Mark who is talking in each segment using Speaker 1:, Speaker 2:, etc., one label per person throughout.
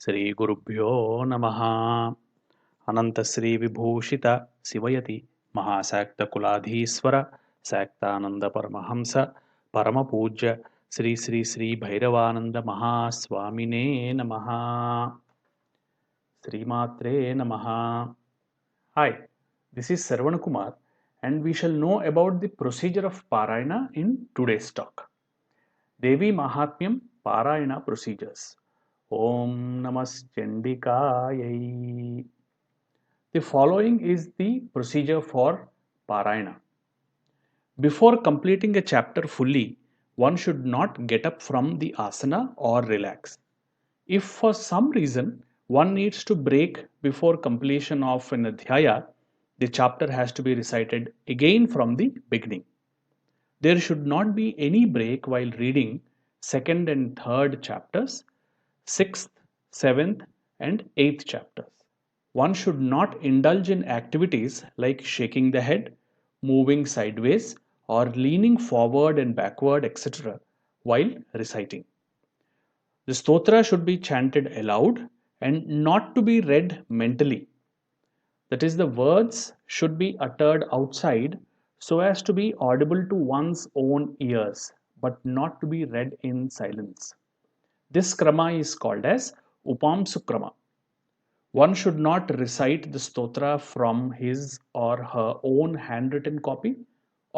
Speaker 1: శ్రీ గురుభ్యో నమః. అనంత శ్రీ విభూషిత శివయతి మహాశాక్త కులాధీశ్వర శాక్తానంద పరమహంస పరమ పూజ్య శ్రీ శ్రీ శ్రీ భైరవానంద మహాస్వామినే నమః. శ్రీమాత్రే నమః. Hi, this is Sarvan Kumar and we shall know about the procedure of Parayana in today's talk. Devi Mahatmyam Parayana procedures. Om Namaschandikayai. The following is the procedure for Parayana. Before completing a chapter fully, one should not get up from the asana or relax. If for some reason one needs to break before completion of an adhyaya, the chapter has to be recited again from the beginning. There should not be any break while reading second and third chapters, sixth, seventh, and eighth chapters. One should not indulge in activities like shaking the head, moving sideways, or leaning forward and backward, etc., while reciting. The stotra should be chanted aloud and not to be read mentally. That is, the words should be uttered outside so as to be audible to one's own ears, but not to be read in silence. This krama is called as Upamsukrama. One should not recite the stotra from his or her own handwritten copy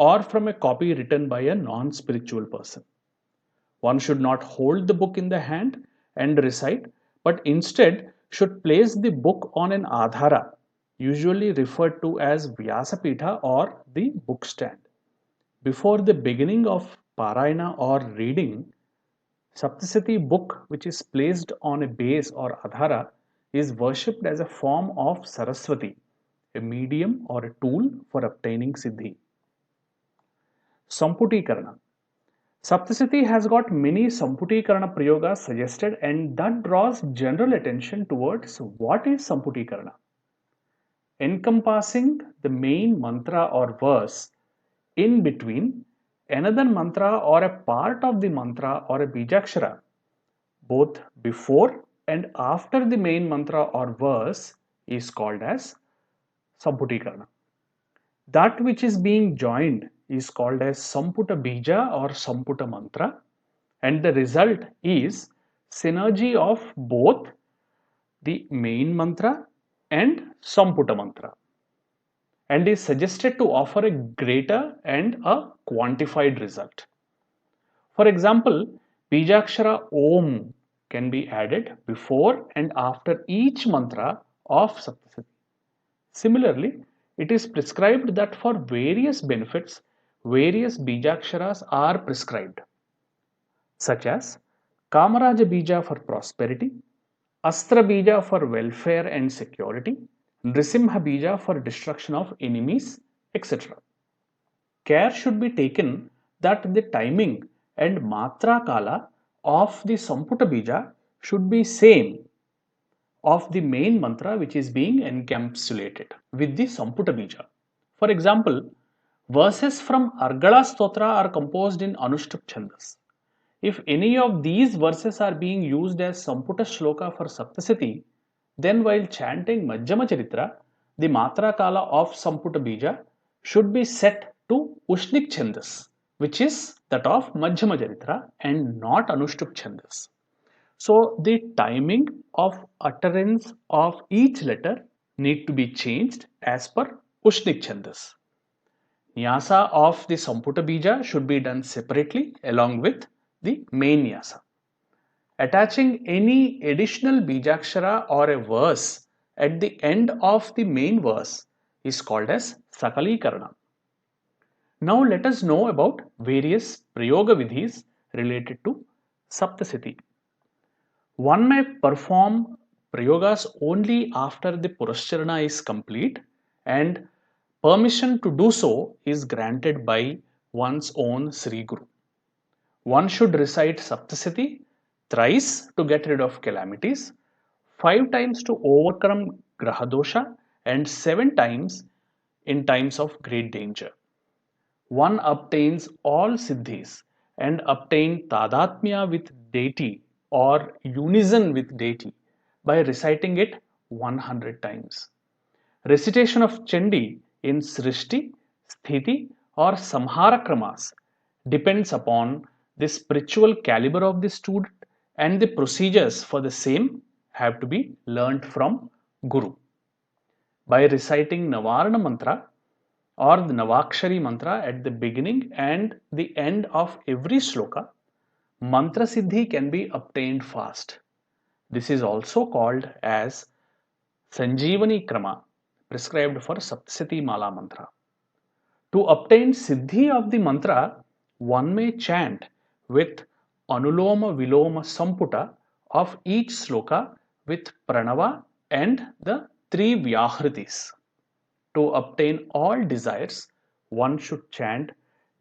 Speaker 1: or from a copy written by a non spiritual person. One should not hold the book in the hand and recite, but instead should place the book on an adhara, usually referred to as Vyasapitha or the book stand. Before the beginning of Parayana or reading, Saptasati book, which is placed on a base or adhara, is worshipped as a form of Saraswati, a medium or a tool for obtaining Siddhi. Samputi-karana. Saptasati has got many Samputi-karana prayogas suggested, and that draws general attention towards what is Samputi-karana. Encompassing the main mantra or verse in between another mantra or a part of the mantra or a bijakshara, both before and after the main mantra or verse, is called as Samputi-karana. That which is being joined is called as Samputa Bija or Samputa Mantra, and the result is synergy of both the main mantra and Samputa Mantra, and is suggested to offer a greater and a quantified result. For example, Bijakshara Om can be added before and after each mantra of Saptasati. Similarly, it is prescribed that for various benefits, various Bijaksharas are prescribed, such as Kamaraja Bija for prosperity, Astra Bija for welfare and security, Nrisimha Bija for destruction of enemies, etc. Care should be taken that the timing and Matra Kala of the Samputa Bija should be same of the main mantra which is being encapsulated with the Samputa Bija. For example, verses from Argala Stotra are composed in Anushtup Chandas. If any of these verses are being used as Samputa Shloka for Saptasati, then while chanting Majjama Charitra, the Matra Kala of Samputa Bija should be set to Ushnik Chandas, which is that of Majjama Charitra and not Anushtup Chandas. So the timing of utterance of each letter need to be changed as per Ushnik Chandas. Nyasa of the Samputa Bija should be done separately along with the main Nyasa. Attaching any additional Bijakshara or a verse at the end of the main verse is called as Sakalikarana. Now let us know about various Prayoga Vidhis related to Saptasati. One may perform prayogas only after the Purascharana is complete, and permission to do so is granted by one's own Sri Guru. One should recite Saptasati thrice to get rid of calamities, 5 times to overcome Grahadosha, and 7 times in times of great danger. One obtains all siddhis and obtain tadatmya with deity or unison with deity by reciting it 100 times. Recitation of Chandi in Srishti, Sthiti or Samhara Kramas depends upon the spiritual caliber of the student, and the procedures for the same have to be learnt from Guru. By reciting Navarana Mantra or the Navakshari Mantra at the beginning and the end of every sloka, Mantra Siddhi can be obtained fast. This is also called as Sanjeevani Krama, prescribed for Saptasati Mala Mantra. To obtain Siddhi of the mantra, one may chant with Anuloma Viloma Samputa of each sloka with Pranava and the three Vyahritis. To obtain all desires, one should chant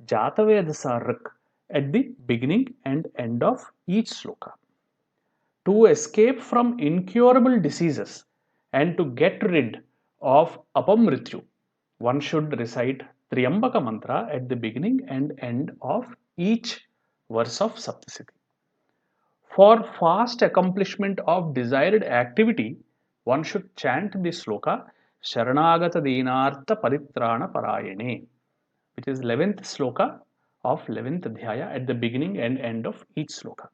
Speaker 1: Jataveda Rik at the beginning and end of each sloka. To escape from incurable diseases and to get rid of apamrityu, one should recite Triambaka mantra at the beginning and end of each verse of Saptasiti. For fast accomplishment of desired activity, one should chant the sloka Sharanagata Dinartha Paritrana Parayane, which is 11th sloka of 11th adhyaya at the beginning and end of each sloka.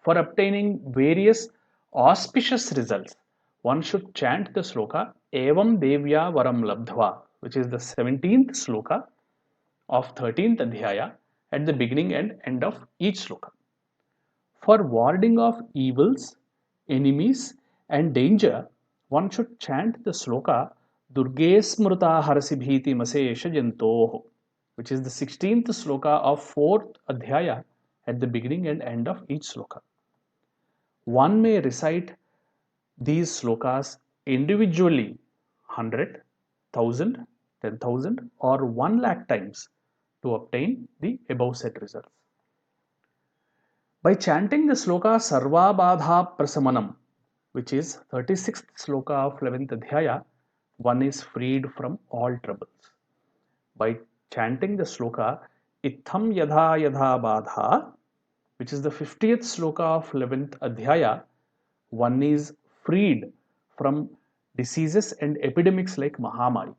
Speaker 1: For obtaining various auspicious results, one should chant the sloka Evam Devya Varam Labdhva, which is the 17th sloka of 13th adhyaya at the beginning and end of each sloka. For warding off evils, enemies, and danger, one should chant the sloka Durge Smruta Harasi Bhiti Masesha Jantoh, which is the 16th sloka of 4th adhyaya at the beginning and end of each sloka. One may recite these slokas individually 100, 1000, 10,000 or 1 lakh times to obtain the above said results. By chanting the sloka Sarva Badha Prasamanam, which is 36th sloka of 11th adhyaya, one is freed from all troubles. By chanting the sloka Itham Yadha Yadha Badha, which is the 50th sloka of 11th adhyaya, one is freed from diseases and epidemics like Mahamari.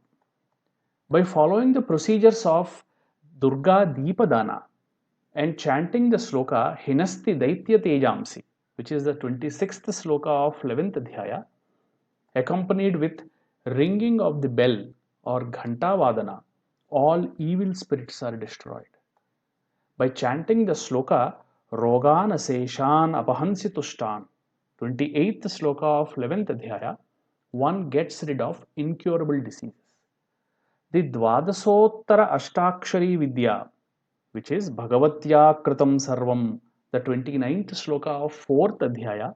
Speaker 1: By following the procedures of Durga Deepadana and chanting the sloka Hinasti Daitya Tejamsi, which is the 26th sloka of 11th adhyaya, accompanied with ringing of the bell or Ghanta Vadana, all evil spirits are destroyed. By chanting the sloka Rogana Seshan Apahansi Tushtan, 28th sloka of 11th adhyaya, one gets rid of incurable diseases. The Dvadasottara Ashtakshari Vidya, which is Bhagavatya Kritam Sarvam, the 29th sloka of 4th adhyaya,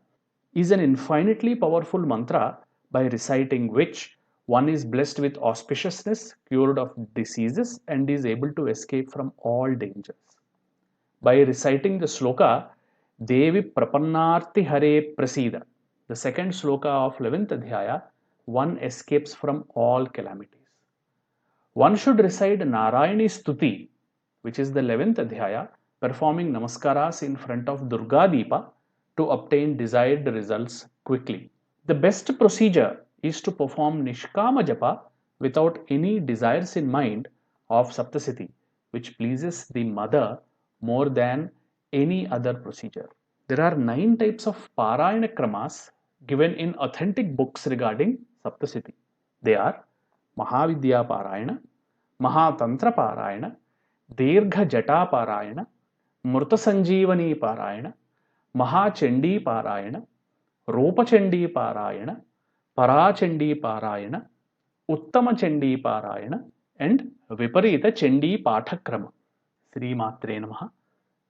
Speaker 1: is an infinitely powerful mantra by reciting which one is blessed with auspiciousness, cured of diseases, and is able to escape from all dangers. By reciting the sloka Devi Prapannarti Hare Prasida, the second sloka of 11th adhyaya, one escapes from all calamities. One should recite Narayani Stuti, which is the 11th adhyaya, performing namaskaras in front of Durga Deepa to obtain desired results quickly. The best procedure is to perform Nishkama Japa without any desires in mind of Saptasiti, which pleases the mother more than any other procedure. There are 9 types of Parayana Kramas given in authentic books regarding Saptasiti. They are Mahavidya Parayana, Mahatantra Parayana, Dirgha Jata Parayana, Murta Sanjeevani Parayana, Mahachandi Parayana, Rupachandi Parayana, Parachandi Parayana, Uttama Chandi Parayana, and Viparita Chandi Pathakrama. Sri Matre Namaha.